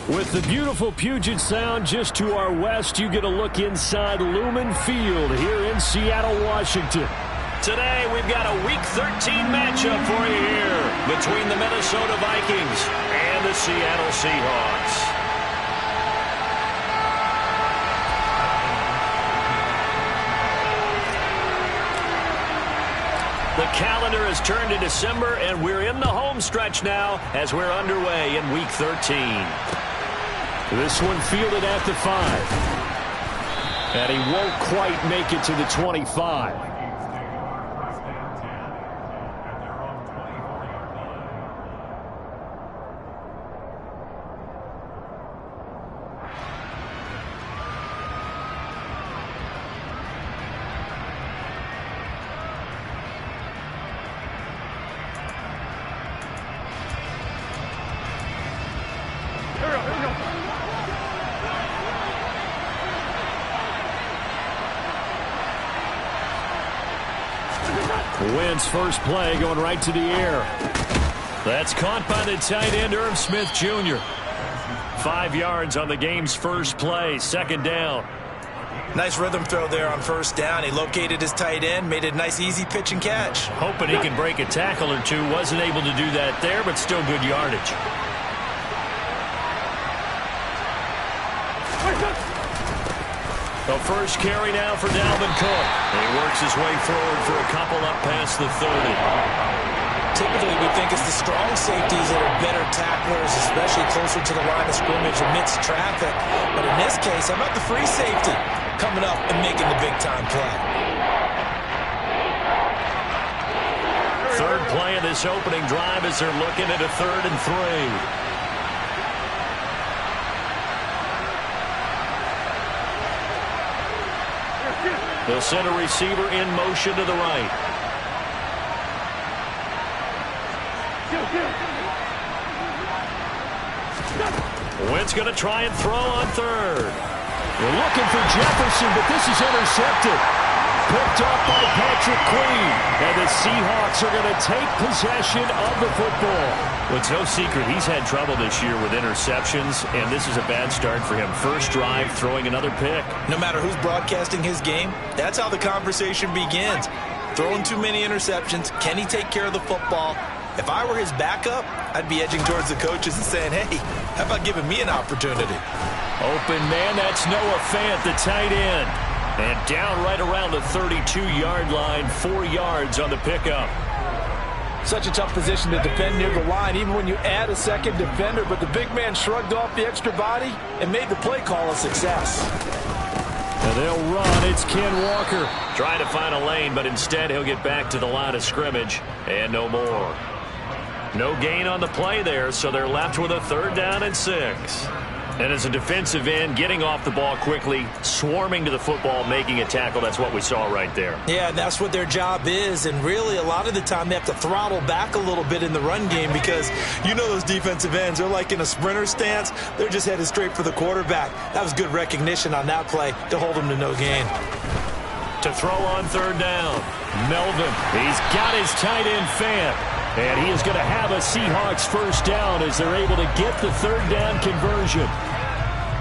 With the beautiful Puget Sound just to our west, you get a look inside Lumen Field here in Seattle, Washington. Today, we've got a Week 13 matchup for you here between the Minnesota Vikings and the Seattle Seahawks. The calendar has turned to December, and we're in the home stretch now as we're underway in Week 13. This one fielded at the 5. And he won't quite make it to the 25. Wins first play, going right to the air. That's caught by the tight end, Irv Smith Jr. 5 yards on the game's first play, second down. Nice rhythm throw there on first down. He located his tight end, made a nice easy pitch and catch. Hoping he can break a tackle or two. Wasn't able to do that there, but still good yardage. The first carry now for Dalvin Cook. He works his way forward for a couple up past the 30. Typically, we think it's the strong safeties that are better tacklers, especially closer to the line of scrimmage amidst traffic. But in this case, how about the free safety coming up and making the big-time play? Third play of this opening drive as they're looking at a 3rd and 3. They'll send a receiver in motion to the right. Wentz going to try and throw on 3rd. They're looking for Jefferson, but this is intercepted. Picked off by Patrick Queen. And the Seahawks are going to take possession of the football. Well, it's no secret he's had trouble this year with interceptions, and this is a bad start for him. First drive, throwing another pick. No matter who's broadcasting his game, that's how the conversation begins. Throwing too many interceptions. Can he take care of the football? If I were his backup, I'd be edging towards the coaches and saying, hey, how about giving me an opportunity? Open man, that's Noah Fant, the tight end. And down right around the 32-yard line, 4 yards on the pickup. Such a tough position to defend near the line, even when you add a second defender. But the big man shrugged off the extra body and made the play call a success. And they'll run. It's Ken Walker. Trying to find a lane, but instead he'll get back to the line of scrimmage. And no more. No gain on the play there, so they're left with a 3rd down and 6. And as a defensive end, getting off the ball quickly, swarming to the football, making a tackle, that's what we saw right there. Yeah, that's what their job is. And really, a lot of the time, they have to throttle back a little bit in the run game because you know those defensive ends, they're like in a sprinter stance. They're just headed straight for the quarterback. That was good recognition on that play to hold them to no gain. To throw on 3rd down, Melvin. He's got his tight end Fant. And he is going to have a Seahawks first down as they're able to get the 3rd down conversion.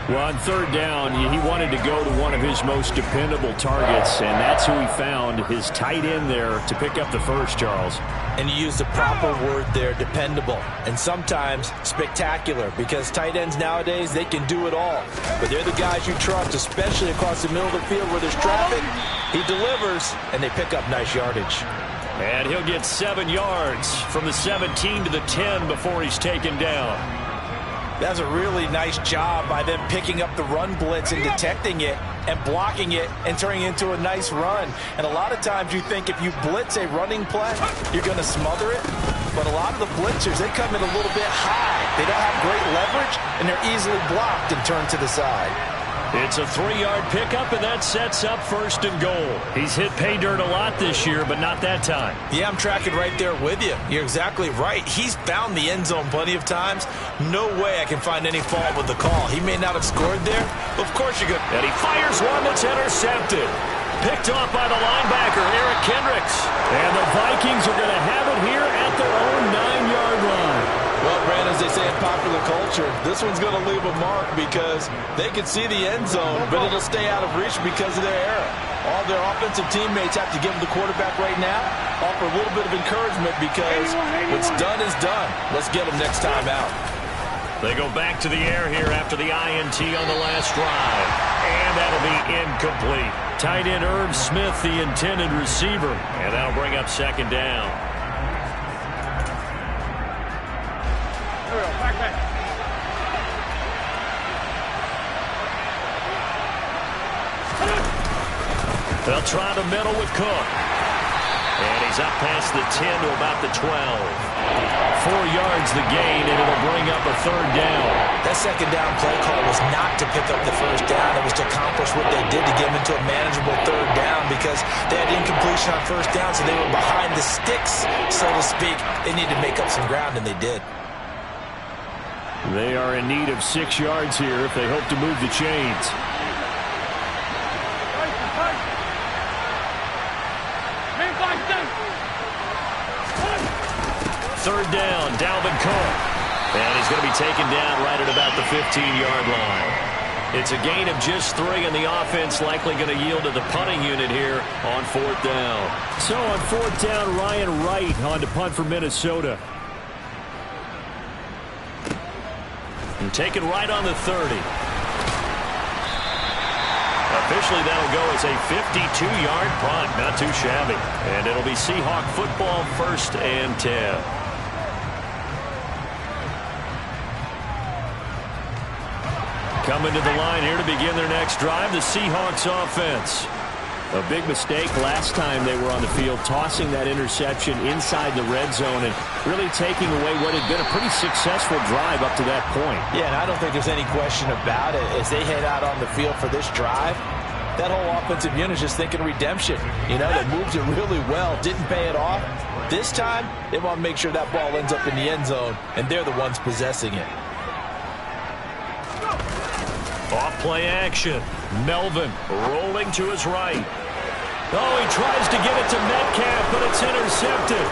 Well, on 3rd down, he wanted to go to one of his most dependable targets, and that's who he found, his tight end there, to pick up the first, Charles. And you use the proper word there, dependable, and sometimes spectacular, because tight ends nowadays, they can do it all. But they're the guys you trust, especially across the middle of the field where there's traffic. He delivers, and they pick up nice yardage. And he'll get 7 yards from the 17 to the 10 before he's taken down. That's a really nice job by them picking up the run blitz and detecting it and blocking it and turning it into a nice run. And a lot of times you think if you blitz a running play, you're going to smother it. But a lot of the blitzers, they come in a little bit high. They don't have great leverage, and they're easily blocked and turned to the side. It's a 3-yard pickup, and that sets up 1st and goal. He's hit pay dirt a lot this year, but not that time. Yeah, I'm tracking right there with you. You're exactly right. He's found the end zone plenty of times. No way I can find any fault with the call. He may not have scored there, but of course you're good. And he fires one that's intercepted. Picked off by the linebacker, Eric Kendricks. And the Vikings are going to have it here at their own 9-yard line. Well, Brandon, as they say in popular culture, this one's going to leave a mark because they can see the end zone, but it'll stay out of reach because of their error. All their offensive teammates have to give them the quarterback right now, offer a little bit of encouragement because what's done is done. Let's get them next time out. They go back to the air here after the INT on the last drive. And that'll be incomplete. Tight end Irv Smith, the intended receiver. And that'll bring up second down. They'll try the middle with Cook. And he's up past the 10 to about the 12. 4 yards the gain, and it'll bring up a third down. That second down play call was not to pick up the first down. It was to accomplish what they did to get them into a manageable third down because they had incompletion on first down, so they were behind the sticks, so to speak. They needed to make up some ground, and they did. They are in need of 6 yards here if they hope to move the chains. Third down, Dalvin Cook. And he's going to be taken down right at about the 15-yard line. It's a gain of just 3, and the offense likely going to yield to the punting unit here on fourth down. So on fourth down, Ryan Wright on to punt for Minnesota. And taken right on the 30. Officially, that'll go as a 52-yard punt. Not too shabby. And it'll be Seahawk football, 1st and 10. Coming to the line here to begin their next drive, the Seahawks offense. A big mistake last time they were on the field, tossing that interception inside the red zone and really taking away what had been a pretty successful drive up to that point. Yeah, and I don't think there's any question about it. As they head out on the field for this drive, that whole offensive unit is just thinking redemption. You know, they moved it really well, didn't pay it off. This time, they want to make sure that ball ends up in the end zone, and they're the ones possessing it. Off play action. Melvin rolling to his right. Oh, he tries to get it to Metcalf, but it's intercepted.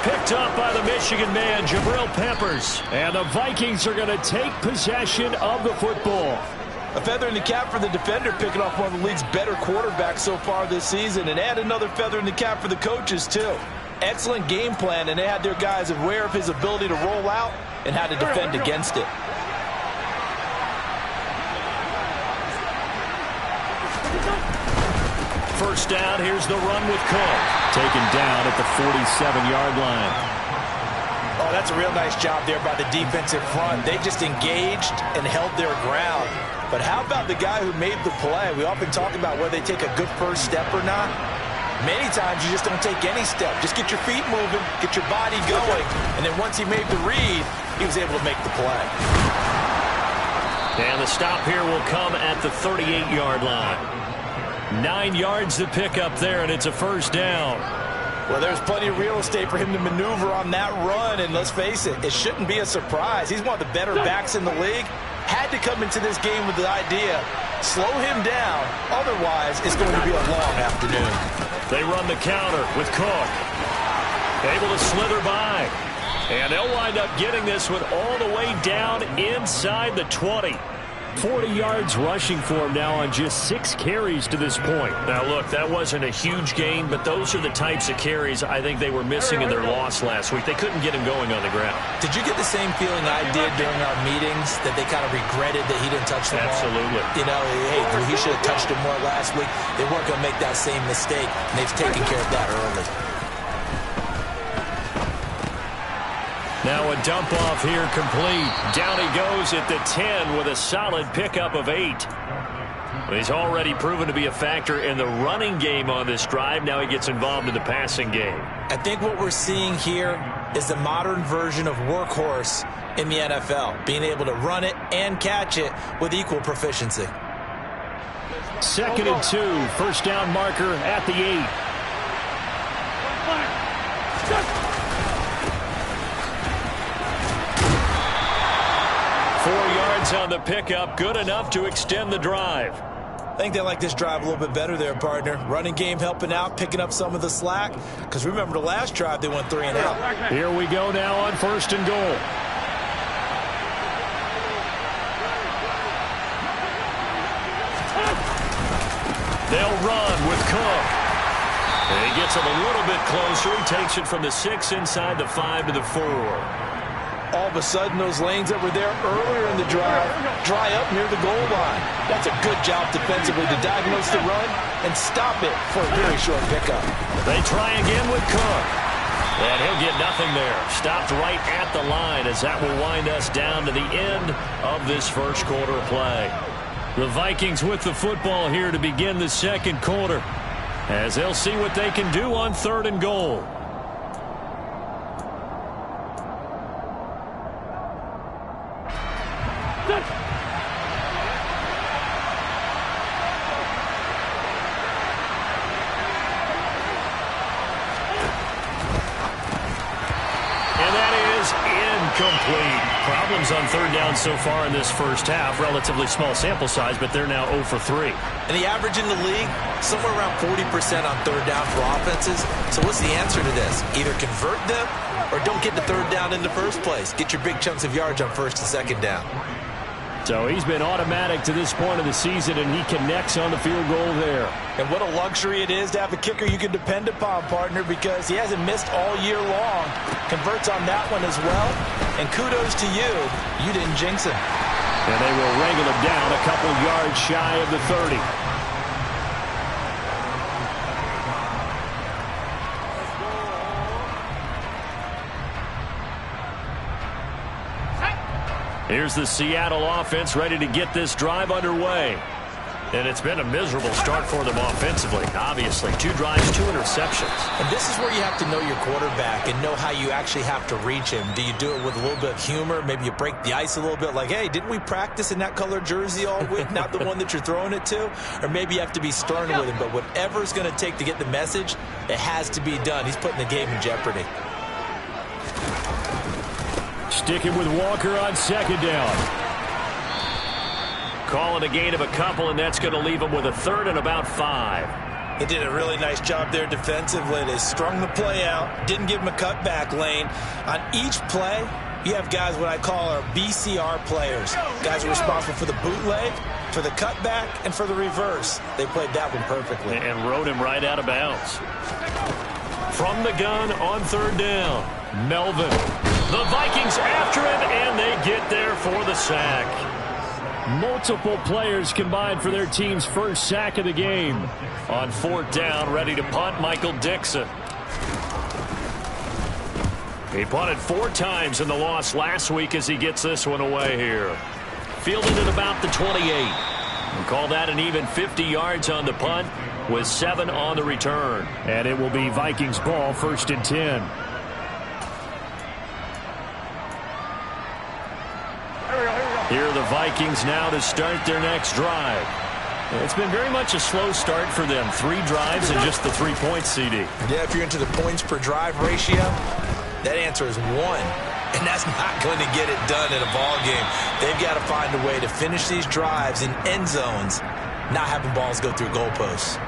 Picked up by the Michigan man, Jabril Peppers. And the Vikings are going to take possession of the football. A feather in the cap for the defender, picking off one of the league's better quarterbacks so far this season, and add another feather in the cap for the coaches, too. Excellent game plan, and they had their guys aware of his ability to roll out and how to defend against it. First down, here's the run with Cook. Taken down at the 47-yard line. Oh, that's a real nice job there by the defensive front. They just engaged and held their ground. But how about the guy who made the play? We often talk about whether they take a good first step or not. Many times you just don't take any step. Just get your feet moving, get your body going, and then once he made the read, he was able to make the play. And the stop here will come at the 38-yard line. 9 yards to pick up there, and it's a first down. Well, there's plenty of real estate for him to maneuver on that run, and let's face it, it shouldn't be a surprise. He's one of the better backs in the league. Had to come into this game with the idea, slow him down, otherwise it's going to be a long afternoon. They run the counter with Cook. Able to slither by. And they'll wind up getting this one all the way down inside the 20. 40 yards rushing for him now on just 6 carries to this point. Now, look, that wasn't a huge gain, but those are the types of carries I think they were missing in their loss last week. They couldn't get him going on the ground. Did you get the same feeling I did during our meetings, that they kind of regretted that he didn't touch the ball? Absolutely. You know, hey, he should have touched him more last week. They weren't going to make that same mistake, and they've taken care of that early. Now a dump off here complete. Down he goes at the 10 with a solid pickup of 8. He's already proven to be a factor in the running game on this drive. Now he gets involved in the passing game. I think what we're seeing here is the modern version of workhorse in the NFL, being able to run it and catch it with equal proficiency. 2nd and 2, first down marker at the 8. 4 yards on the pickup, good enough to extend the drive. I think they like this drive a little bit better there, partner. Running game helping out, picking up some of the slack. Because remember, the last drive they went 3 and out. Here we go now on 1st and goal. They'll run with Cook. And he gets it a little bit closer. He takes it from the 6 inside the 5 to the 4. All of a sudden, those lanes that were there earlier in the drive dry up near the goal line. That's a good job defensively to diagnose the run and stop it for a very short pickup. They try again with Cook. And he'll get nothing there. Stopped right at the line as that will wind us down to the end of this first quarter play. The Vikings with the football here to begin the second quarter, as they'll see what they can do on 3rd and goal. Complete. Problems on 3rd down so far in this first half. Relatively small sample size, but they're now 0 for 3. And the average in the league, somewhere around 40% on 3rd down for offenses. So what's the answer to this? Either convert them or don't get the 3rd down in the first place. Get your big chunks of yards on 1st and 2nd down. So he's been automatic to this point of the season, and he connects on the field goal there. And what a luxury it is to have a kicker you can depend upon, partner, because he hasn't missed all year long. Converts on that one as well. And kudos to you. You didn't jinx him. And they will wrangle him down a couple yards shy of the 30. Here's the Seattle offense ready to get this drive underway. And it's been a miserable start for them offensively. Obviously, 2 drives, 2 interceptions. And this is where you have to know your quarterback and know how you actually have to reach him. Do you do it with a little bit of humor? Maybe you break the ice a little bit like, hey, didn't we practice in that color jersey all week? Not the one that you're throwing it to? Or maybe you have to be stern with him. But whatever it's going to take to get the message, it has to be done. He's putting the game in jeopardy. Sticking with Walker on 2nd down. Calling a gain of a couple, and that's going to leave him with a 3rd and about 5. They did a really nice job there defensively. They strung the play out, didn't give him a cutback lane. On each play, you have guys what I call our BCR players. Guys are responsible for the bootleg, for the cutback, and for the reverse. They played that one perfectly. And rode him right out of bounds. From the gun on 3rd down, Melvin. The Vikings after him, and they get there for the sack. Multiple players combined for their team's first sack of the game. On 4th down, ready to punt, Michael Dixon. He punted 4 times in the loss last week as he gets this one away here. Fielded at about the 28. And call that an even 50 yards on the punt with 7 on the return. And it will be Vikings ball, 1st and 10. Here are the Vikings now to start their next drive. It's been very much a slow start for them. 3 drives and just the 3 points, CD. Yeah, if you're into the points per drive ratio, that answer is 1. And that's not going to get it done in a ball game. They've got to find a way to finish these drives in end zones, not having balls go through goalposts.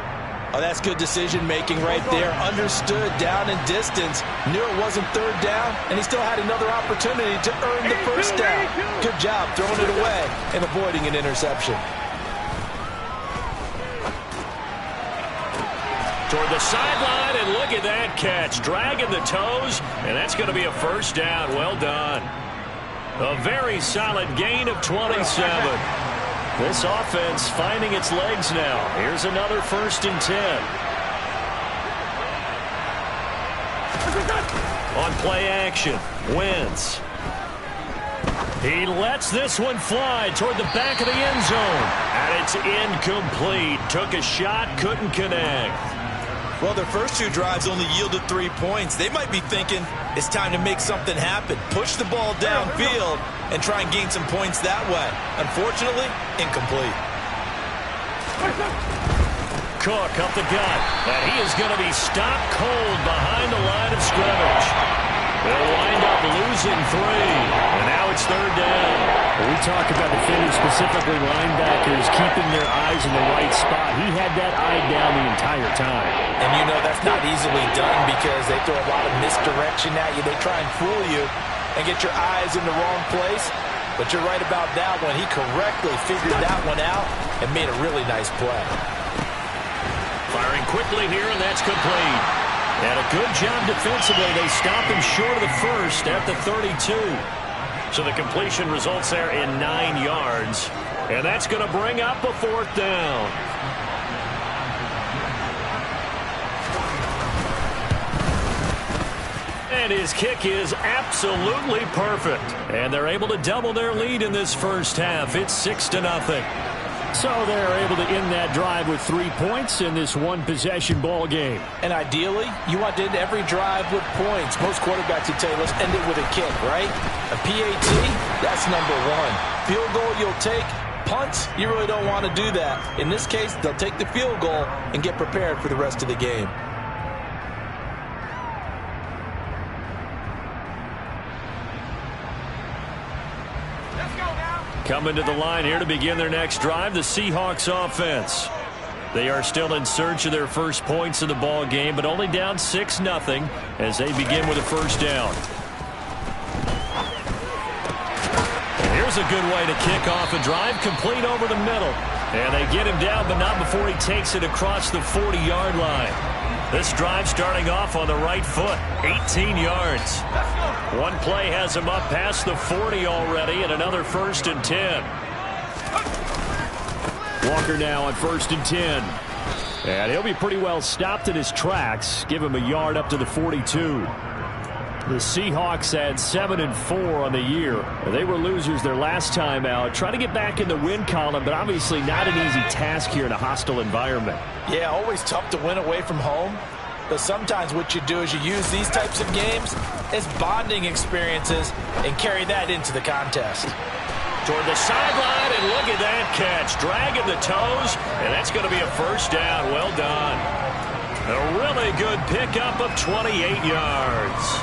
Oh, that's good decision-making right there. Understood down and distance. Knew it wasn't 3rd down, and he still had another opportunity to earn the 1st down. Good job throwing it away and avoiding an interception. Toward the sideline, and look at that catch. Dragging the toes, and that's going to be a 1st down. Well done. A very solid gain of 27. This offense finding its legs now. Here's another 1st and 10. On play action, Wentz. He lets this one fly toward the back of the end zone. And it's incomplete. Took a shot, couldn't connect. Well, their first 2 drives only yielded 3 points. They might be thinking it's time to make something happen. Push the ball downfield and try and gain some points that way. Unfortunately, incomplete. Cook up the gut. And he is going to be stopped cold behind the line of scrimmage. They'll wind up losing 3. And now it's 3rd down. When we talk about defenders, specifically linebackers, keeping their eyes in the right spot. He had that eye down the entire time. And you know that's not easily done because they throw a lot of misdirection at you. They try and fool you and get your eyes in the wrong place. But you're right about that one. He correctly figured that one out and made a really nice play. Firing quickly here, and that's complete. And a good job defensively. They stop him short of the first at the 32. So the completion results there in 9 yards. And that's going to bring up a 4th down. And his kick is absolutely perfect. And they're able to double their lead in this first half. It's 6-0. So they're able to end that drive with 3 points in this one-possession ball game. And ideally, you want to end every drive with points. Most quarterbacks would tell you, let's end it with a kick, right? A PAT, that's number 1. Field goal you'll take. Punts, you really don't want to do that. In this case, they'll take the field goal and get prepared for the rest of the game. Coming to the line here to begin their next drive, the Seahawks offense. They are still in search of their first points in the ball game, but only down 6-0 as they begin with a first down. And here's a good way to kick off a drive, complete over the middle. And they get him down, but not before he takes it across the 40-yard line. This drive starting off on the right foot, 18 yards. One play has him up past the 40 already, and another 1st and 10. Walker now on 1st and 10. And he'll be pretty well stopped in his tracks. Give him a yard up to the 42. The Seahawks had 7-4 on the year. They were losers their last time out. Trying to get back in the win column, but obviously not an easy task here in a hostile environment. Yeah, always tough to win away from home. But sometimes what you do is you use these types of games as bonding experiences and carry that into the contest. Toward the sideline, and look at that catch. Dragging the toes, and that's going to be a first down. Well done. A really good pickup of 28 yards.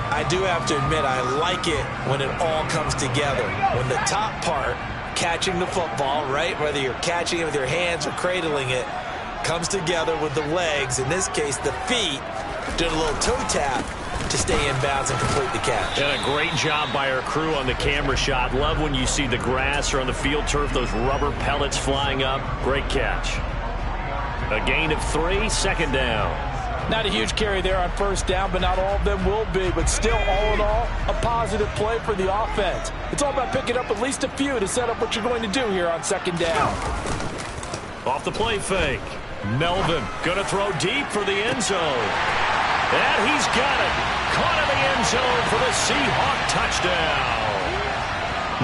I do have to admit, I like it when it all comes together. When the top part, catching the football, right, whether you're catching it with your hands or cradling it, comes together with the legs, in this case the feet, doing a little toe tap to stay in bounds and complete the catch. And a great job by our crew on the camera shot. Love when you see the grass or on the field turf, those rubber pellets flying up. Great catch. A gain of 3, 2nd down. Not a huge carry there on 1st down, but not all of them will be. But still, all in all, a positive play for the offense. It's all about picking up at least a few to set up what you're going to do here on 2nd down. Off the play fake. Melvin going to throw deep for the end zone. And he's got it. Caught in the end zone for the Seahawk touchdown.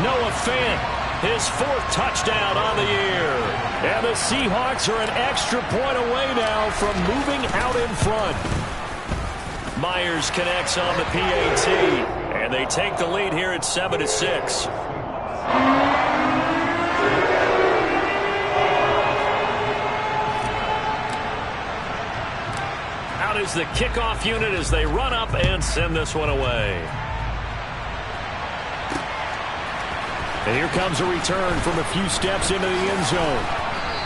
Noah Fant, his 4th touchdown on the year. And the Seahawks are an extra point away now from moving out in front. Myers connects on the PAT, and they take the lead here at 7-6. Out is the kickoff unit as they run up and send this one away. And here comes a return from a few steps into the end zone.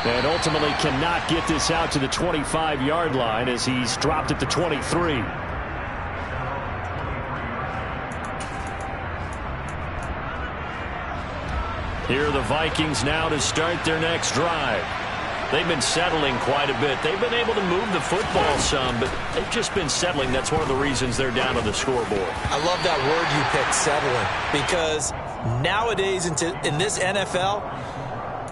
And ultimately cannot get this out to the 25-yard line as he's dropped at the 23. Here are the Vikings now to start their next drive. They've been settling quite a bit. They've been able to move the football some, but they've just been settling. That's one of the reasons they're down on the scoreboard. I love that word you picked, settling, because nowadays in this NFL,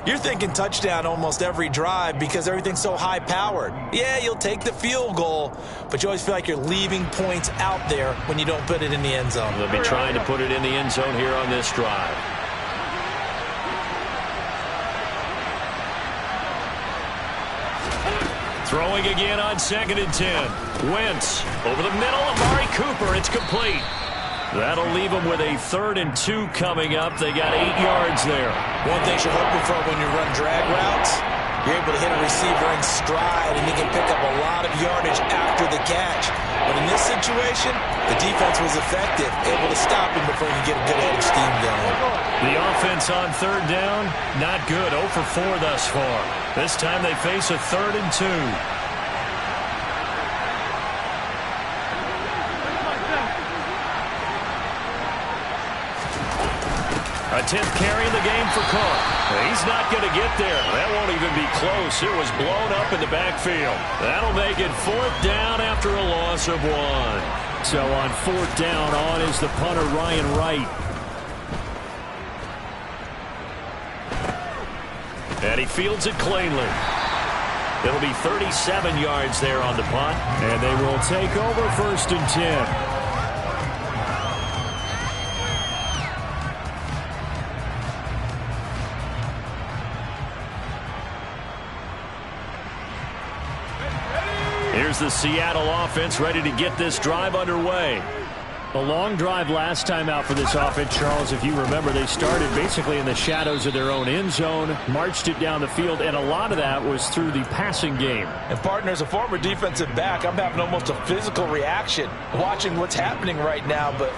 you're thinking touchdown almost every drive because everything's so high-powered. Yeah, you'll take the field goal, but you always feel like you're leaving points out there when you don't put it in the end zone. They'll be trying to put it in the end zone here on this drive. Throwing again on 2nd and 10. Wentz over the middle. Amari Cooper. It's complete. That'll leave them with a 3rd and 2 coming up. They got 8 yards there. One thing you're hoping for when you run drag routes, you're able to hit a receiver in stride, and you can pick up a lot of yardage after the catch. But in this situation, the defense was effective, able to stop him before you get a good head of steam going. The offense on 3rd down, not good. 0 for 4 thus far. This time they face a 3rd and 2. A 10th carry in the game for Cook. He's not going to get there. That won't even be close. It was blown up in the backfield. That'll make it 4th down after a loss of 1. So on 4th down, on is the punter, Ryan Wright. And he fields it cleanly. It'll be 37 yards there on the punt. And they will take over 1st and 10. Here's the Seattle offense ready to get this drive underway. A long drive last time out for this offense, Charles. If you remember, they started basically in the shadows of their own end zone, marched it down the field, and a lot of that was through the passing game. And, partner, as a former defensive back, I'm having almost a physical reaction watching what's happening right now. But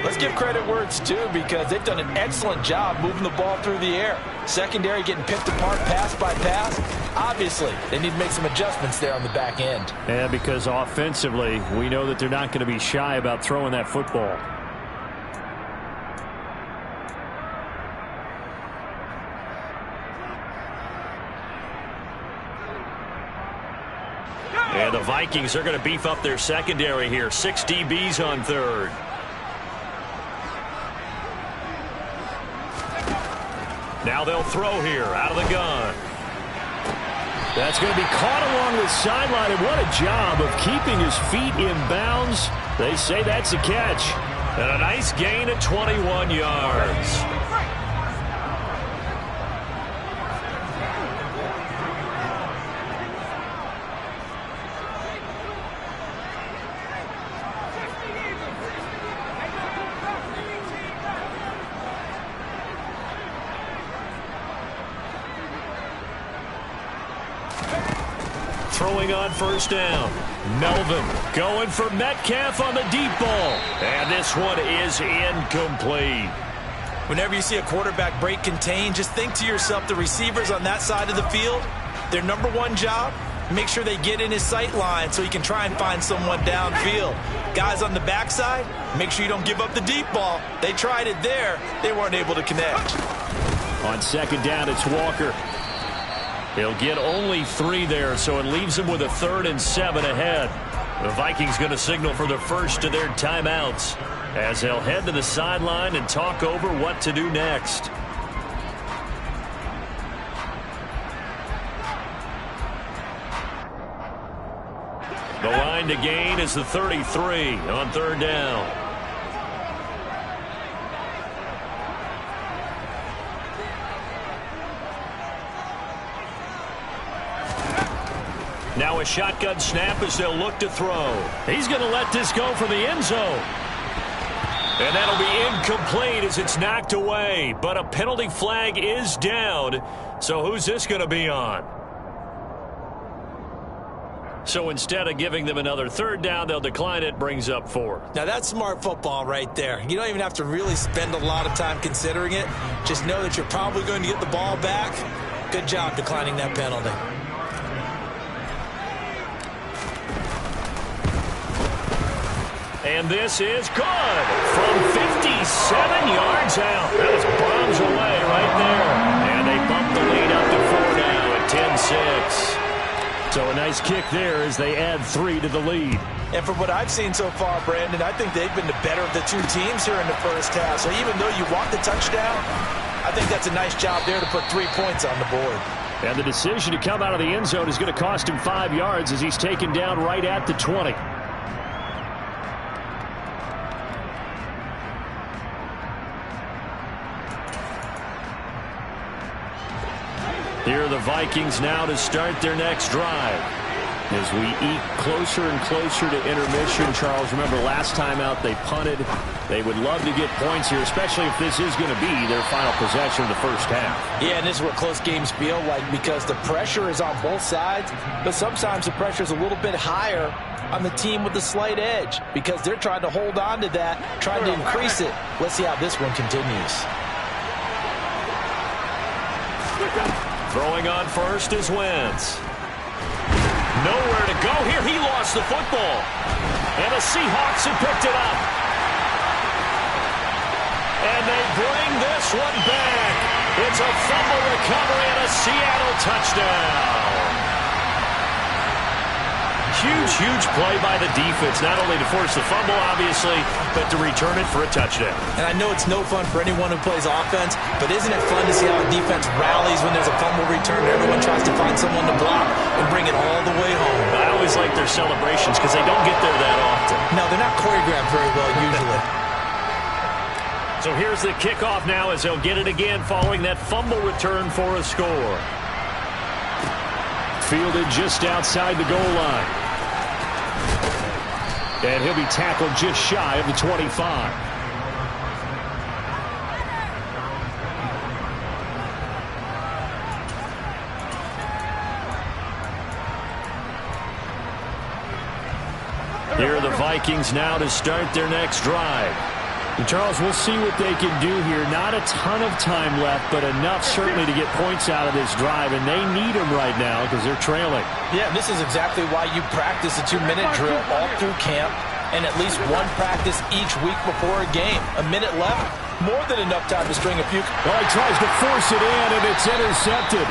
let's give credit where it's due, because they've done an excellent job moving the ball through the air. Secondary getting picked apart pass by pass. Obviously, they need to make some adjustments there on the back end. Yeah, because offensively, we know that they're not going to be shy about throwing that football. And the Vikings are going to beef up their secondary here. 6 DBs on 3rd. Now they'll throw here out of the gun. That's going to be caught along the sideline, and what a job of keeping his feet in bounds. They say that's a catch. And a nice gain of 21 yards. Throwing on 1st down. Melvin going for Metcalf on the deep ball. And this one is incomplete. Whenever you see a quarterback break contain, just think to yourself, the receivers on that side of the field, their number one job, make sure they get in his sight line so he can try and find someone downfield. Guys on the backside, make sure you don't give up the deep ball. They tried it there. They weren't able to connect. On 2nd down, it's Walker. He'll get only 3 there, so it leaves him with a 3rd and 7 ahead. The Vikings going to signal for the first of their timeouts as they'll head to the sideline and talk over what to do next. The line to gain is the 33 on 3rd down. Now a shotgun snap as they'll look to throw. He's going to let this go for the end zone. And that'll be incomplete as it's knocked away. But a penalty flag is down. So who's this going to be on? So instead of giving them another 3rd down, they'll decline it, brings up 4th. Now that's smart football right there. You don't even have to really spend a lot of time considering it. Just know that you're probably going to get the ball back. Good job declining that penalty. And this is good from 57 yards out. That was bombs away right there. And they bump the lead up to 4 now at 10-6. So a nice kick there as they add 3 to the lead. And from what I've seen so far, Brandon, I think they've been the better of the 2 teams here in the first half. So even though you want the touchdown, I think that's a nice job there to put 3 points on the board. And the decision to come out of the end zone is going to cost him 5 yards as he's taken down right at the 20. Here are the Vikings now to start their next drive. As we eat closer and closer to intermission, Charles, remember last time out they punted. They would love to get points here, especially if this is going to be their final possession of the first half. Yeah, and this is what close games feel like because the pressure is on both sides, but sometimes the pressure is a little bit higher on the team with the slight edge because they're trying to hold on to that, trying to increase it. Let's see how this one continues. Throwing on first is Wentz. Nowhere to go here. He lost the football. And the Seahawks have picked it up. And they bring this one back. It's a fumble recovery and a Seattle touchdown. Huge play by the defense, not only to force the fumble, obviously, but to return it for a touchdown. And I know it's no fun for anyone who plays offense, but isn't it fun to see how a defense rallies when there's a fumble return and everyone tries to find someone to block and bring it all the way home? I always like their celebrations because they don't get there that often. No, they're not choreographed very well usually. So here's the kickoff now as they'll get it again following that fumble return for a score. Fielded just outside the goal line. And he'll be tackled just shy of the 25. Here are the Vikings now to start their next drive. And Charles, we'll see what they can do here. Not a ton of time left, but enough certainly to get points out of this drive, and they need them right now because they're trailing. Yeah, this is exactly why you practice a 2-minute drill all through camp and at least one practice each week before a game. A minute left, more than enough time to string a few. Oh, he tries to force it in, and it's intercepted.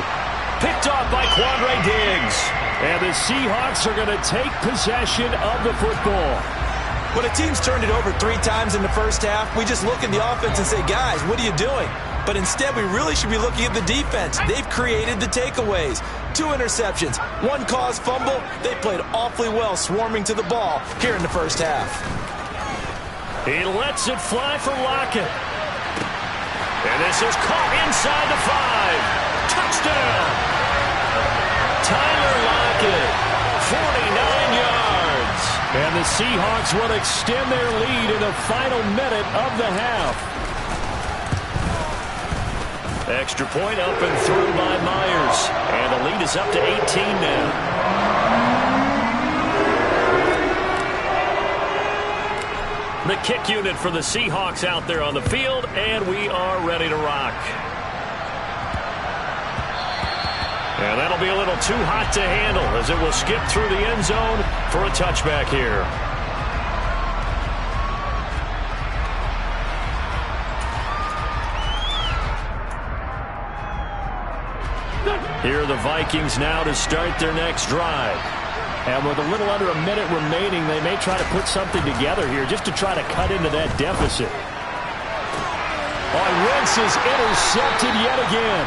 Picked off by Quandre Diggs. And the Seahawks are going to take possession of the football. When a team's turned it over 3 times in the first half, we just look at the offense and say, guys, what are you doing? But instead, we really should be looking at the defense. They've created the takeaways. 2 interceptions, 1 caused fumble. They played awfully well swarming to the ball here in the first half. He lets it fly for Lockett. And this is caught inside the 5. Touchdown! Tyler Lockett, 49 yards. And the Seahawks will extend their lead in the final minute of the half. Extra point up and through by Myers. And the lead is up to 18 now. The kick unit for the Seahawks out there on the field, and we are ready to rock. And that'll be a little too hot to handle as it will skip through the end zone for a touchback here. Here are the Vikings now to start their next drive. And with a little under a minute remaining, they may try to put something together here just to try to cut into that deficit. Wentz is intercepted yet again.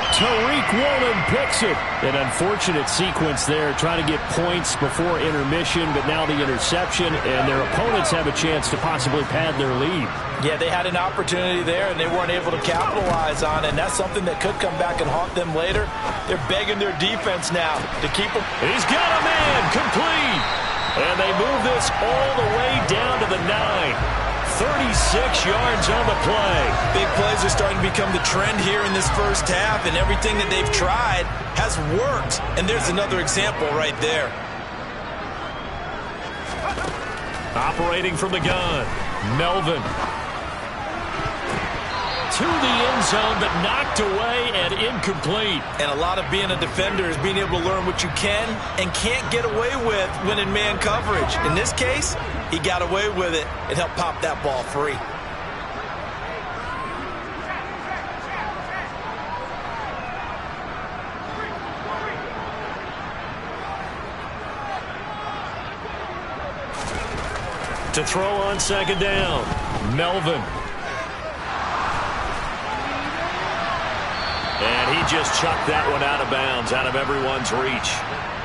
Tariq Woolen picks it. An unfortunate sequence there, trying to get points before intermission, but now the interception, and their opponents have a chance to possibly pad their lead. Yeah, they had an opportunity there, and they weren't able to capitalize on it, and that's something that could come back and haunt them later. They're begging their defense now to keep them. He's got a man, complete. And they move this all the way down to the 9. 36 yards on the play. Big plays are starting to become the trend here in this first half, and everything that they've tried has worked. And there's another example right there. Operating from the gun, Melvin. To the end zone, but knocked away and incomplete. And a lot of being a defender is being able to learn what you can and can't get away with when in man coverage. In this case, he got away with it and helped pop that ball free. To throw on second down, Melvin. And he just chucked that one out of bounds, out of everyone's reach.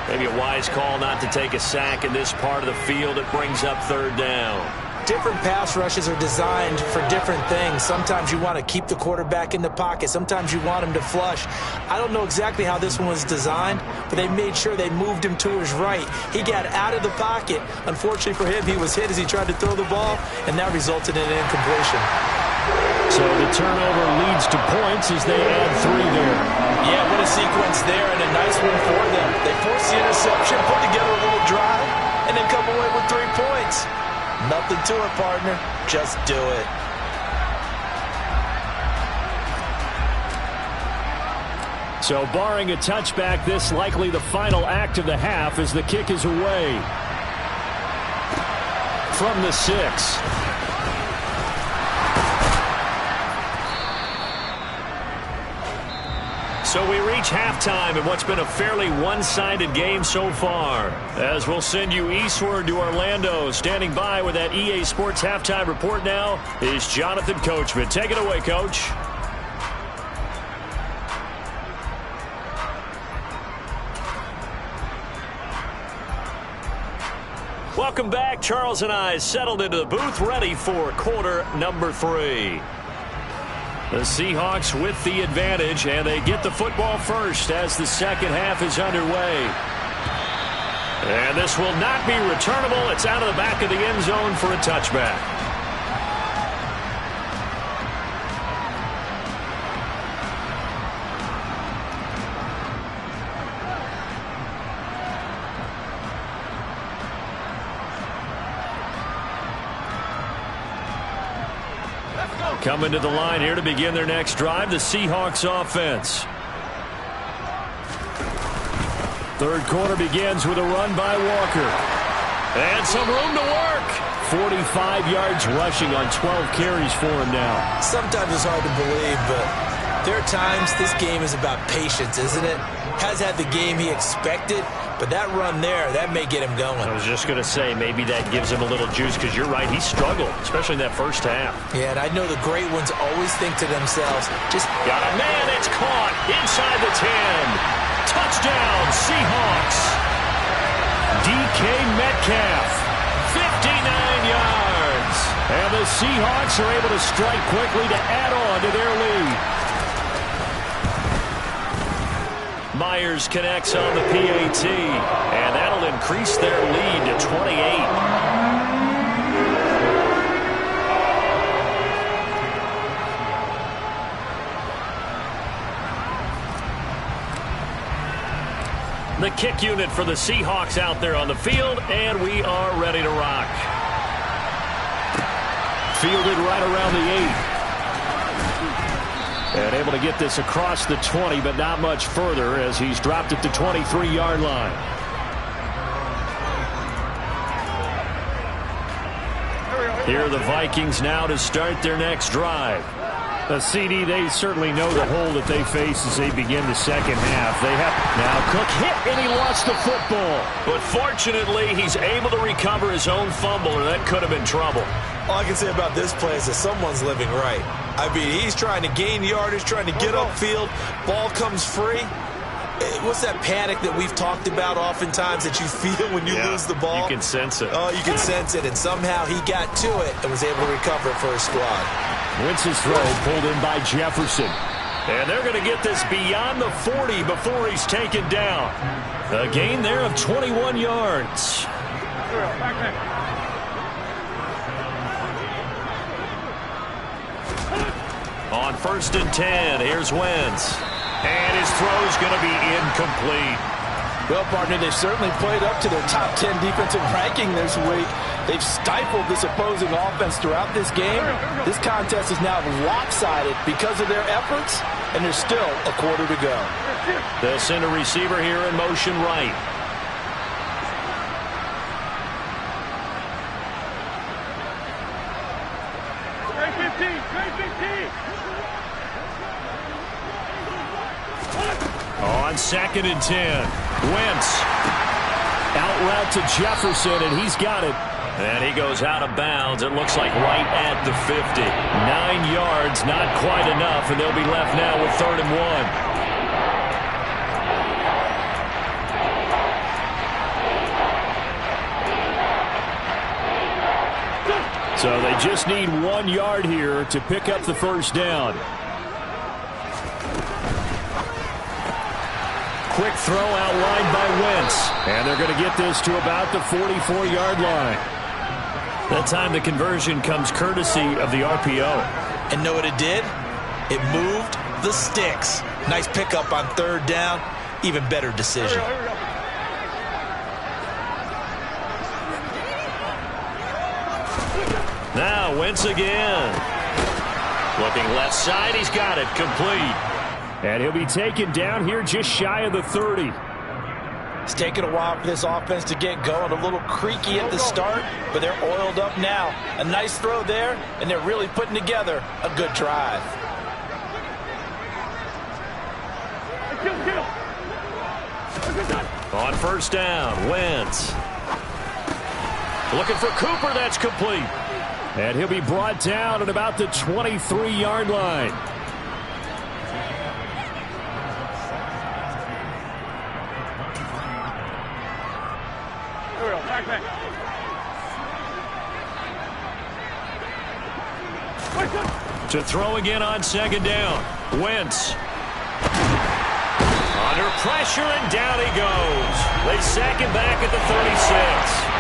Maybe a wise call not to take a sack in this part of the field. It brings up third down. Different pass rushes are designed for different things. Sometimes you want to keep the quarterback in the pocket. Sometimes you want him to flush. I don't know exactly how this one was designed, but they made sure they moved him to his right. He got out of the pocket. Unfortunately for him, he was hit as he tried to throw the ball, and that resulted in an incompletion. So the turnover leads to points as they add 3 there. Yeah, what a sequence there, and a nice one for them. They forced the interception, put together a little drive, and then come away with 3 points. Nothing to it, partner. Just do it. So barring a touchback, this likely the final act of the half as the kick is away. From the 6. So we reach halftime in what's been a fairly one-sided game so far. As we'll send you eastward to Orlando. Standing by with that EA Sports halftime report now is Jonathan Coachman. Take it away, Coach. Welcome back. Charles and I settled into the booth, ready for quarter number 3. The Seahawks with the advantage, and they get the football first as the second half is underway. And this will not be returnable. It's out of the back of the end zone for a touchback. Coming to the line here to begin their next drive, the Seahawks offense. Third quarter begins with a run by Walker. And some room to work. 45 yards rushing on 12 carries for him now. Sometimes it's hard to believe, but there are times this game is about patience, isn't it? Has had the game he expected, but that run there, that may get him going. I was just going to say, maybe that gives him a little juice, because you're right, he struggled, especially in that first half. Yeah, and I know the great ones always think to themselves, just got a man, it's caught inside the 10. Touchdown, Seahawks. DK Metcalf, 59 yards. And the Seahawks are able to strike quickly to add on to their lead. Myers connects on the PAT, and that'll increase their lead to 28. The kick unit for the Seahawks out there on the field, and we are ready to rock. Fielded right around the 8. And able to get this across the 20, but not much further as he's dropped it to 23-yard line. Here are the Vikings now to start their next drive. CD, they certainly know the hole that they face as they begin the second half. They have now Cook hit, and he lost the football. But fortunately, he's able to recover his own fumble, or that could have been trouble. all I can say about this play is that someone's living right. I mean, he's trying to gain yardage, trying to get upfield. Ball comes free. What's that panic that we've talked about oftentimes that you feel when you lose the ball? You can sense it. Oh, you can sense it. And somehow he got to it and was able to recover it for his squad. Wentz's throw pulled in by Jefferson. And they're going to get this beyond the 40 before he's taken down. A gain there of 21 yards. On 1st and 10, here's Wentz. And his throw's going to be incomplete. Well, partner, they've certainly played up to their top 10 defensive ranking this week. They've stifled this opposing offense throughout this game. This contest is now lopsided because of their efforts, and there's still a quarter to go. They'll send a receiver here in motion right. On 2nd and 10, Wentz. Out route to Jefferson, and he's got it. And he goes out of bounds. It looks like right at the 50. 9 yards, not quite enough, and they'll be left now with 3rd and 1. So they just need 1 yard here to pick up the first down. Quick throw outlined by Wentz. And they're going to get this to about the 44-yard line. That time the conversion comes courtesy of the RPO. And know what it did? It moved the sticks. Nice pickup on 3rd down. Even better decision. Now Wentz again. Looking left side. He's got it. Complete. And he'll be taken down here just shy of the 30. It's taken a while for this offense to get going. A little creaky at the start, but they're oiled up now. A nice throw there, and they're really putting together a good drive. On first down, Wentz. Looking for Cooper. That's complete. And he'll be brought down at about the 23-yard line. To throw again on second down. Wentz. Under pressure, and down he goes. They sack him back at the 36.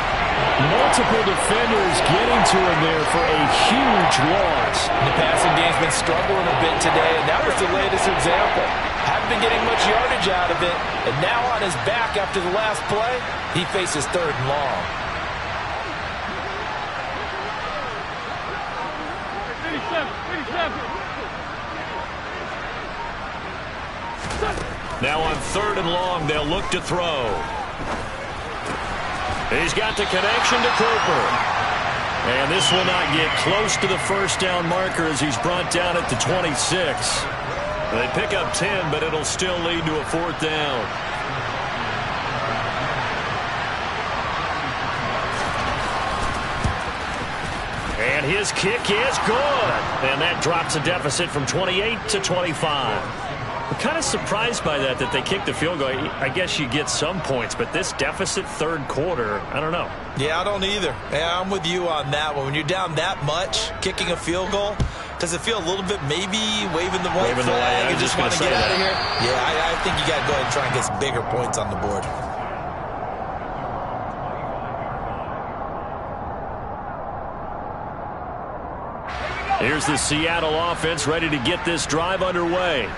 Multiple defenders getting to him there for a huge loss. The passing game's been struggling a bit today, and that was the latest example. Haven't been getting much yardage out of it, and now on his back after the last play, he faces third and long. Now on third and long, they'll look to throw. He's got the connection to Cooper. And this will not get close to the first down marker as he's brought down at the 26. They pick up 10, but it'll still lead to a fourth down. And his kick is good. And that drops a deficit from 28 to 25. I'm kind of surprised by that they kicked the field goal. I guess you get some points, but this deficit third quarter, I don't know. Yeah, I don't either. Yeah, I'm with you on that one. When you're down that much, kicking a field goal, does it feel a little bit maybe waving the white flag and just want to get out of here? Yeah, I think you got to go ahead and try and get some bigger points on the board. Here's the Seattle offense ready to get this drive underway.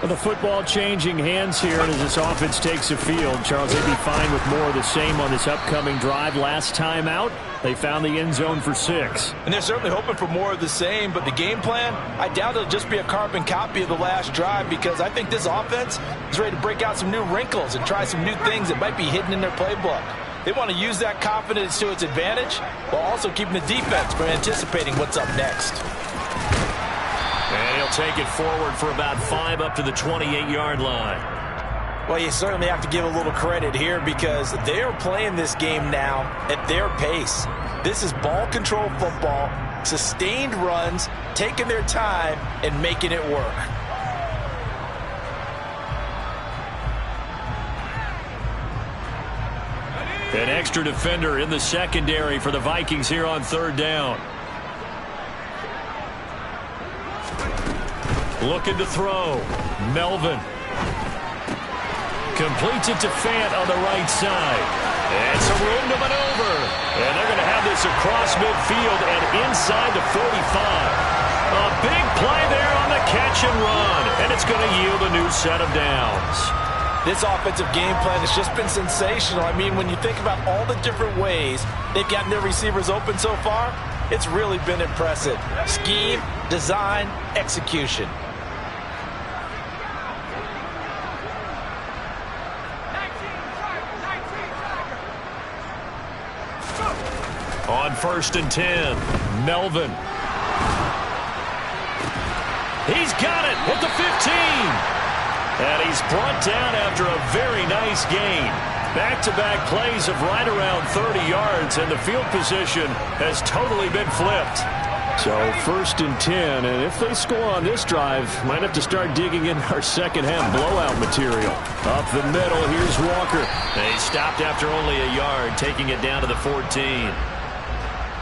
Well, the football changing hands here, and as this offense takes the field, Charles, they'd be fine with more of the same on this upcoming drive. Last time out, they found the end zone for 6. And they're certainly hoping for more of the same, but the game plan, I doubt it'll just be a carbon copy of the last drive, because I think this offense is ready to break out some new wrinkles and try some new things that might be hidden in their playbook. They want to use that confidence to its advantage while also keeping the defense from anticipating what's up next. And he'll take it forward for about 5 up to the 28-yard line. Well, you certainly have to give a little credit here because they are playing this game now at their pace. This is ball control football, sustained runs, taking their time, and making it work. An extra defender in the secondary for the Vikings here on third down. Looking to throw. Melvin. Completes it to Fant on the right side. And some room to maneuver. And they're going to have this across midfield and inside the 45. A big play there on the catch and run. And it's going to yield a new set of downs. This offensive game plan has just been sensational. I mean, when you think about all the different ways they've gotten their receivers open so far, it's really been impressive. Scheme, design, execution. On first and 10, Melvin. He's got it at the 15. And he's brought down after a very nice gain. Back-to-back plays of right around 30 yards, and the field position has totally been flipped. So first and 10, and if they score on this drive, might have to start digging in our second-half blowout material. Up the middle, here's Walker. And he stopped after only a yard, taking it down to the 14.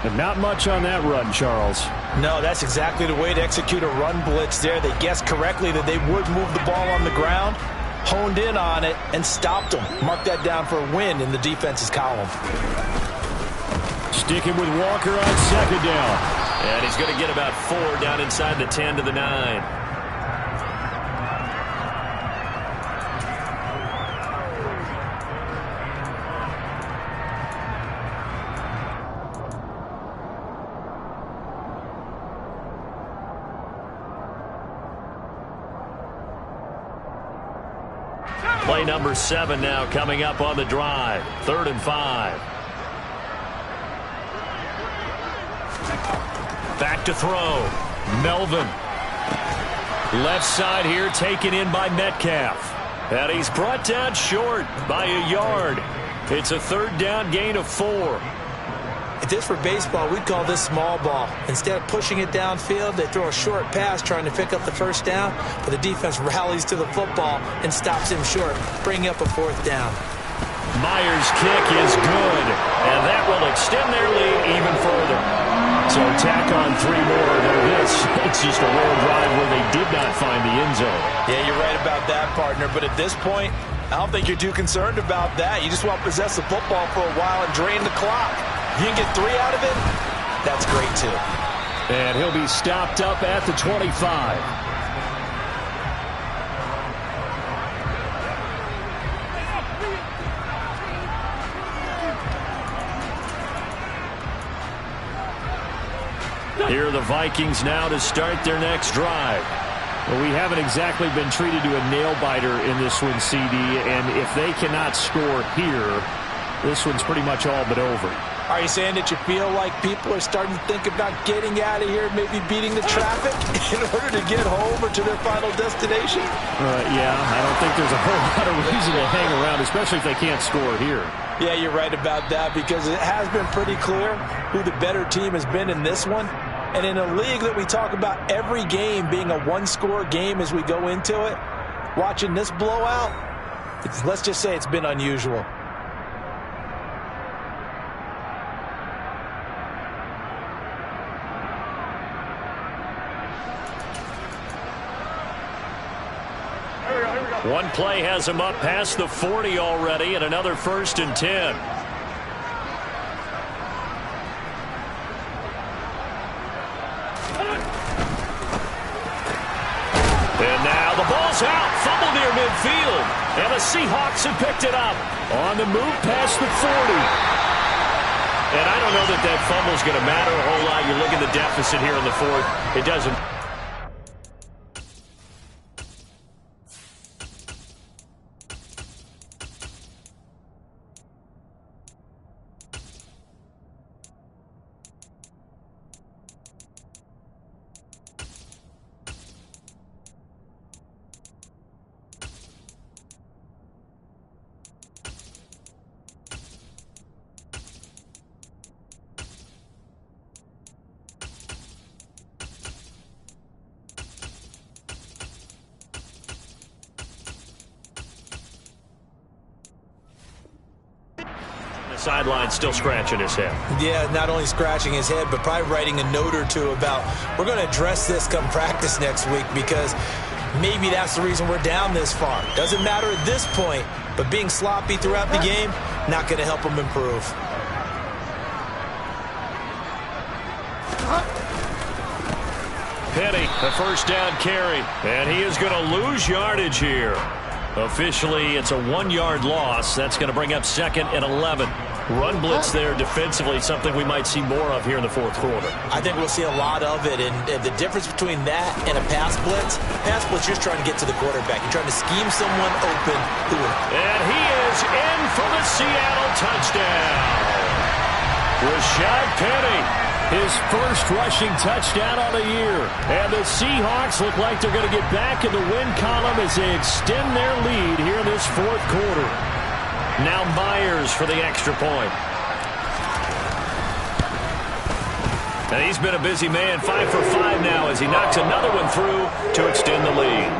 And not much on that run, Charles. No, that's exactly the way to execute a run blitz there. They guessed correctly that they would move the ball on the ground, honed in on it, and stopped them. Mark that down for a win in the defense's column. Sticking with Walker on second down. And he's going to get about 4 down inside the 10 to the 9. Play number 7 now coming up on the drive. 3rd and 5. Back to throw. Melvin. Left side here taken in by Metcalf. And he's brought down short by a yard. It's a third down gain of 4. If this were baseball, we'd call this small ball. Instead of pushing it downfield, they throw a short pass trying to pick up the first down, but the defense rallies to the football and stops him short, bringing up a 4th down. Myers' kick is good, and that will extend their lead even further. So tack on 3 more. It's just a rare drive where they did not find the end zone. Yeah, you're right about that, partner, but at this point, I don't think you're too concerned about that. You just want to possess the football for a while and drain the clock. You can get 3 out of it, that's great too. And he'll be stopped up at the 25. Here are the Vikings now to start their next drive. Well, we haven't exactly been treated to a nail-biter in this one, CD, and if they cannot score here, this one's pretty much all but over. Are you saying that you feel like people are starting to think about getting out of here, maybe beating the traffic in order to get home or to their final destination? Yeah, I don't think there's a whole lot of reason to hang around, especially if they can't score here. Yeah, you're right about that because it has been pretty clear who the better team has been in this one. And in a league that we talk about every game being a one-score game as we go into it, watching this blowout, let's just say it's been unusual. One play has him up past the 40 already, and another 1st and 10. And now the ball's out, fumble near midfield, and the Seahawks have picked it up. On the move past the 40. And I don't know that that fumble's going to matter a whole lot. You look at the deficit here in the 4th. It doesn't. Sideline still scratching his head. Yeah, not only scratching his head, but probably writing a note or two about we're going to address this come practice next week because maybe that's the reason we're down this far. Doesn't matter at this point, but being sloppy throughout the game, not going to help him improve. Penny, the 1st down carry, and he is going to lose yardage here. Officially, it's a 1-yard loss. That's going to bring up 2nd and 11. Run blitz there defensively, something we might see more of here in the 4th quarter. I think we'll see a lot of it, and the difference between that and a pass blitz, you're just trying to get to the quarterback. You're trying to scheme someone open. And he is in for the Seattle touchdown. Rashad Penny, his first rushing touchdown on the year. And the Seahawks look like they're going to get back in the win column as they extend their lead here in this 4th quarter. Now Myers for the extra point. And he's been a busy man, 5 for 5 now as he knocks another one through to extend the lead.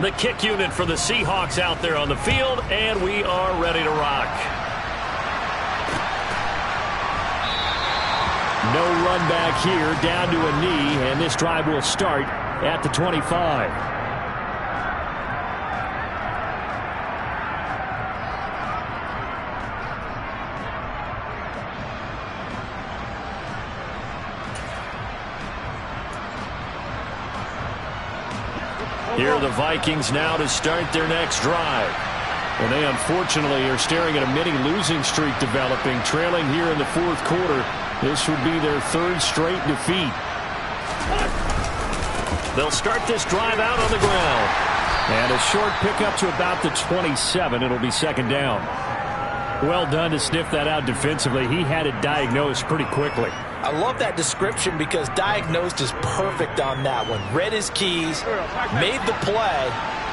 The kick unit for the Seahawks out there on the field, and we are ready to rock. No run back here, down to a knee, and this drive will start at the 25. Here are the Vikings now to start their next drive. And they unfortunately are staring at a mini losing streak developing, trailing here in the 4th quarter. This would be their 3rd straight defeat. They'll start this drive out on the ground. And a short pickup to about the 27. It'll be 2nd down. Well done to sniff that out defensively. He had it diagnosed pretty quickly. I love that description because diagnosed is perfect on that one. Read his keys, made the play,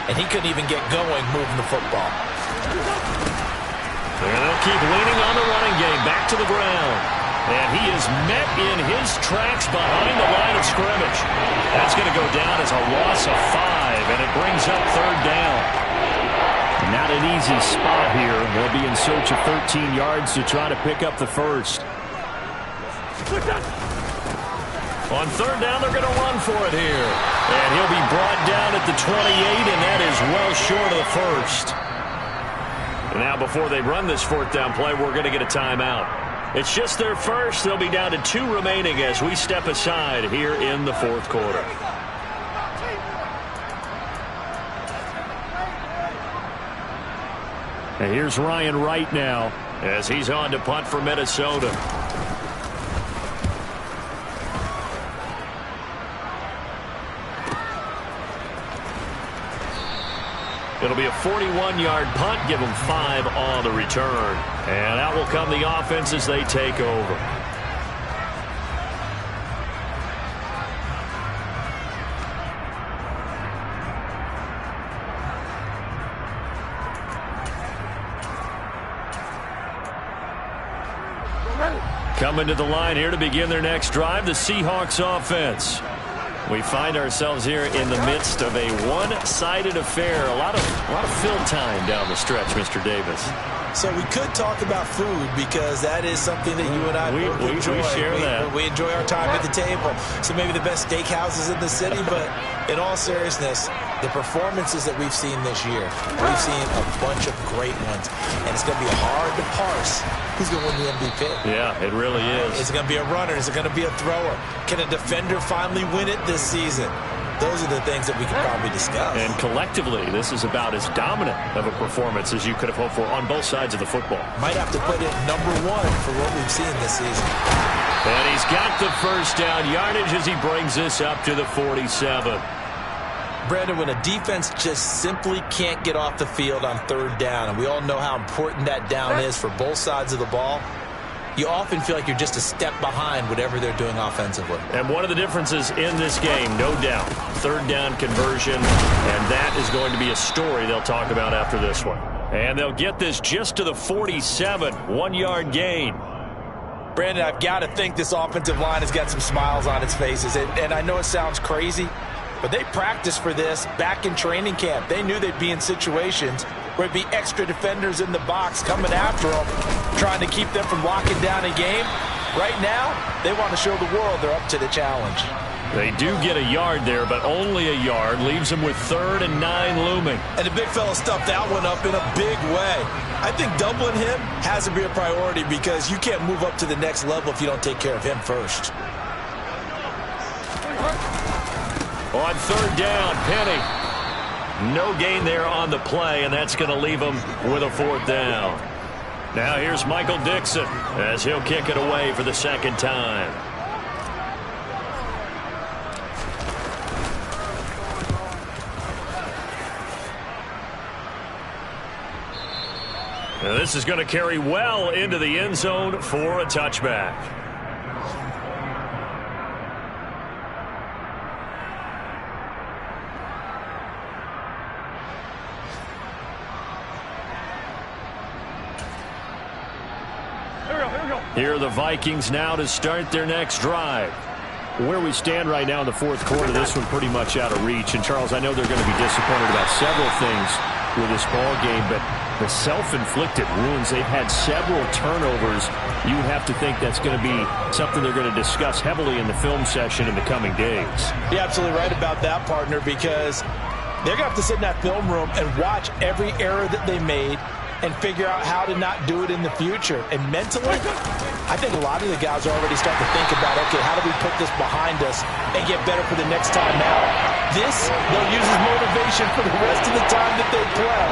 and he couldn't even get going moving the football. And they'll keep leaning on the running game. Back to the ground. And he is met in his tracks behind the line of scrimmage. That's going to go down as a loss of 5, and it brings up third down. Not an easy spot here. They'll be in search of 13 yards to try to pick up the first. On third down, they're going to run for it here. And he'll be brought down at the 28, and that is well short of the first. And now before they run this fourth down play, we're going to get a timeout. It's just their first. They'll be down to 2 remaining as we step aside here in the fourth quarter. And here's Ryan Wright now as he's on to punt for Minnesota. It'll be a 41-yard punt, give them 5 on the return. And out will come the offense as they take over. Coming to the line here to begin their next drive, the Seahawks offense. We find ourselves here in the midst of a one-sided affair. A lot of fill time down the stretch, Mr. Davis. So we could talk about food because that is something that you and I both enjoy. We share that. We enjoy our time at the table. So maybe the best steakhouses in the city, but in all seriousness, the performances that we've seen this year, we've seen a bunch of great ones. And it's going to be hard to parse who's going to win the MVP. Yeah, it really is. Is it going to be a runner? Is it going to be a thrower? Can a defender finally win it this season? Those are the things that we could probably discuss. And collectively, this is about as dominant of a performance as you could have hoped for on both sides of the football. Might have to put it #1 for what we've seen this season. And he's got the first down yardage as he brings this up to the 47. Brandon, when a defense just simply can't get off the field on third down, and we all know how important that down is for both sides of the ball, you often feel like you're just a step behind whatever they're doing offensively. And one of the differences in this game, no doubt, third down conversion, and that is going to be a story they'll talk about after this one. And they'll get this just to the 47, 1-yard gain. Brandon, I've got to think this offensive line has got some smiles on its faces, and I know it sounds crazy, but they practiced for this back in training camp. They knew they'd be in situations where it'd be extra defenders in the box coming after them, trying to keep them from locking down a game. Right now, they want to show the world they're up to the challenge. They do get a yard there, but only a yard. Leaves them with 3rd and 9 looming. And the big fella stuffed that one up in a big way. I think doubling him has to be a priority because you can't move up to the next level if you don't take care of him first. On third down, Penny. No gain there on the play, and that's going to leave him with a 4th down. Now here's Michael Dixon as he'll kick it away for the 2nd time. Now this is going to carry well into the end zone for a touchback. Here are the Vikings now to start their next drive. Where we stand right now in the fourth quarter, this one pretty much out of reach. And, Charles, I know they're going to be disappointed about several things with this ball game, but the self-inflicted wounds, they've had several turnovers. You have to think that's going to be something they're going to discuss heavily in the film session in the coming days. You're absolutely right about that, partner, because they're going to have to sit in that film room and watch every error that they made and figure out how to not do it in the future. And mentally, I think a lot of the guys are already starting to think about, okay, how do we put this behind us and get better for the next time out? This, they'll use as motivation for the rest of the time that they play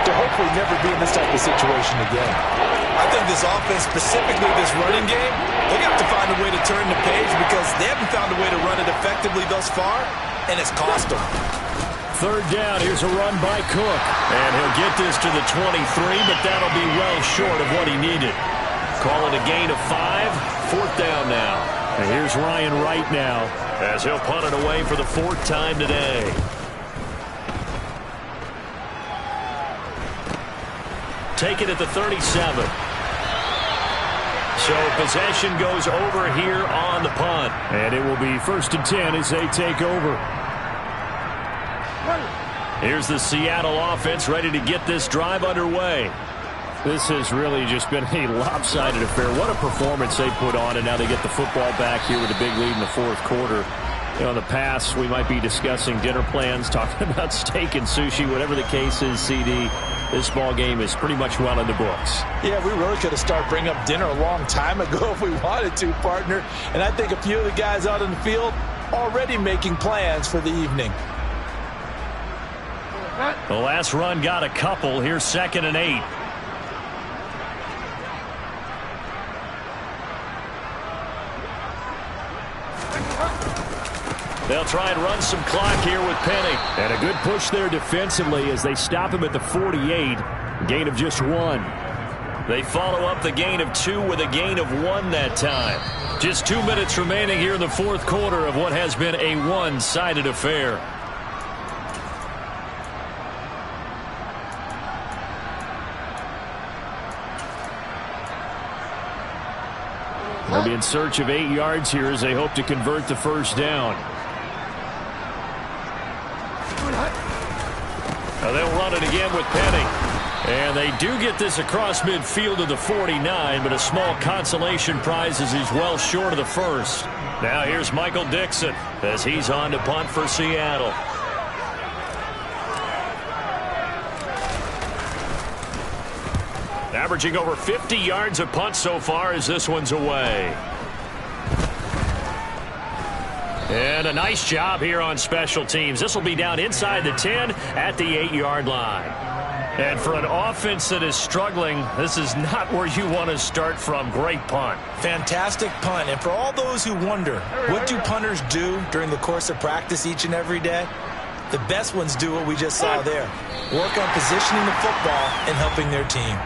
to hopefully never be in this type of situation again. I think this offense, specifically this running game, they're going to have to find a way to turn the page because they haven't found a way to run it effectively thus far, and it's cost them. Third down, here's a run by Cook. And he'll get this to the 23, but that'll be well short of what he needed. Call it a gain of 5, 4th down now. And here's Ryan Wright now, as he'll punt it away for the 4th time today. Take it at the 37. So possession goes over here on the punt. And it will be 1st and 10 as they take over. Here's the Seattle offense ready to get this drive underway. This has really just been a lopsided affair. What a performance they put on, and now they get the football back here with a big lead in the 4th quarter. You know, in the past, we might be discussing dinner plans, talking about steak and sushi, whatever the case is, CD. This ball game is pretty much well in the books. Yeah, we really could have started bringing up dinner a long time ago if we wanted to, partner. And I think a few of the guys out in the field already making plans for the evening. The last run got a couple. Here's 2nd and 8. They'll try and run some clock here with Penny. And a good push there defensively as they stop him at the 48. Gain of just 1. They follow up the gain of 2 with a gain of 1 that time. Just 2 minutes remaining here in the 4th quarter of what has been a one-sided affair. They'll be in search of 8 yards here as they hope to convert the 1st down. They'll run it again with Penny. And they do get this across midfield to the 49, but a small consolation prize as he's well short of the 1st. Now here's Michael Dixon as he's on to punt for Seattle. Averaging over 50 yards a punt so far as this one's away. And a nice job here on special teams. This will be down inside the 10 at the 8-yard line. And for an offense that is struggling, this is not where you want to start from. Great punt. Fantastic punt. And for all those who wonder, what do punters do during the course of practice each and every day? The best ones do what we just saw there. Work on positioning the football and helping their team.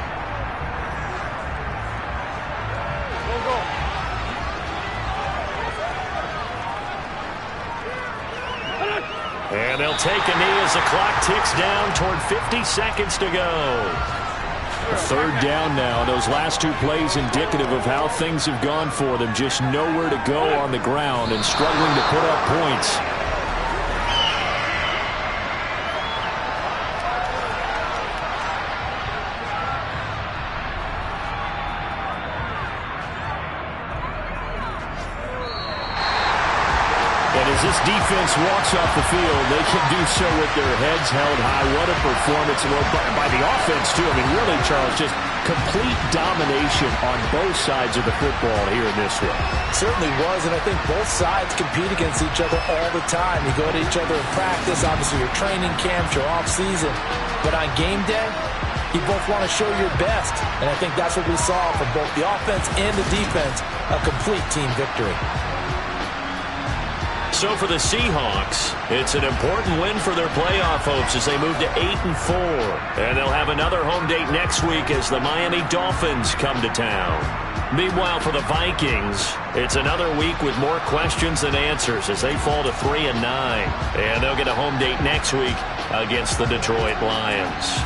And they'll take a knee as the clock ticks down toward 50 seconds to go. 3rd down now. Those last 2 plays indicative of how things have gone for them. Just nowhere to go on the ground and struggling to put up points. As this defense walks off the field, they can do so with their heads held high. What a performance by the offense, too. I mean, really, Charles, just complete domination on both sides of the football here in this one. Certainly was, and I think both sides compete against each other all the time. You go to each other in practice, obviously your training camps, your off-season. But on game day, you both want to show your best. And I think that's what we saw from both the offense and the defense, a complete team victory. So for the Seahawks, it's an important win for their playoff hopes as they move to 8-4. And they'll have another home date next week as the Miami Dolphins come to town. Meanwhile, for the Vikings, it's another week with more questions than answers as they fall to 3-9. And they'll get a home date next week against the Detroit Lions.